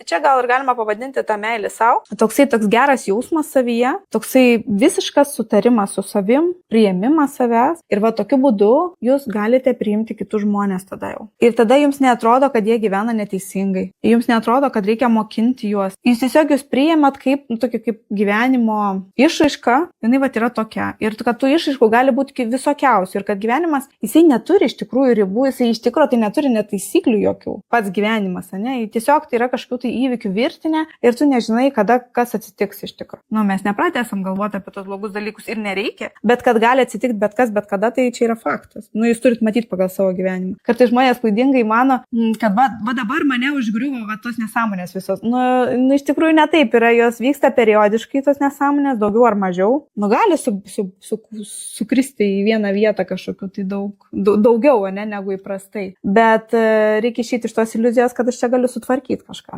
čia gal ir galima pavadinti tą meilę savo. Toks geras jausmas savyje, toksai visiškas sutarimas su savim, priėmimas savęs. Ir va tokiu būdu jūs galite priimti kitus žmonės tada jau. Ir tada jums neatrodo, kad jie gyvena neteisingai. Jums neatrodo, kad reikia mokinti juos. Jūs tiesiog jūs priėmat kaip gyvenimo išraiška, jinai va yra tokia. Ir kad tų išraiškų gali būti visokiausių. Ir kad gyvenimas, jisai neturi iš tikrųjų ribų, jisai iš tikrųjų tai neturi net taisyklių jokių. Pats gyvenimas, ne? Tiesiog tai yra kažkokių tai įvykių virtinė ir tu nežinai, kada kas atsitiks iš tikrųjų. Mes nepratę esam galvoti apie tos blogus dalykus ir nereikia, bet kad gali atsitikti bet kas, bet kada, tai čia yra faktas. Jūs turit matyti pagal savo gyvenimą. Kartais žmonės klaidingai mano, kad va dabar mane užgriuvo va tos nesąmonės visos. Iš tikrųjų ne taip yra, jos vyksta periodiškai tos nesąmonės, daugiau ar mažiau. Gali sukristi į vieną vietą kažkokiu tai daugiau, ne, negu įprastai. Bet reikia išeiti iš tos iliuzijos, kad aš čia galiu sutvarkyti kažką.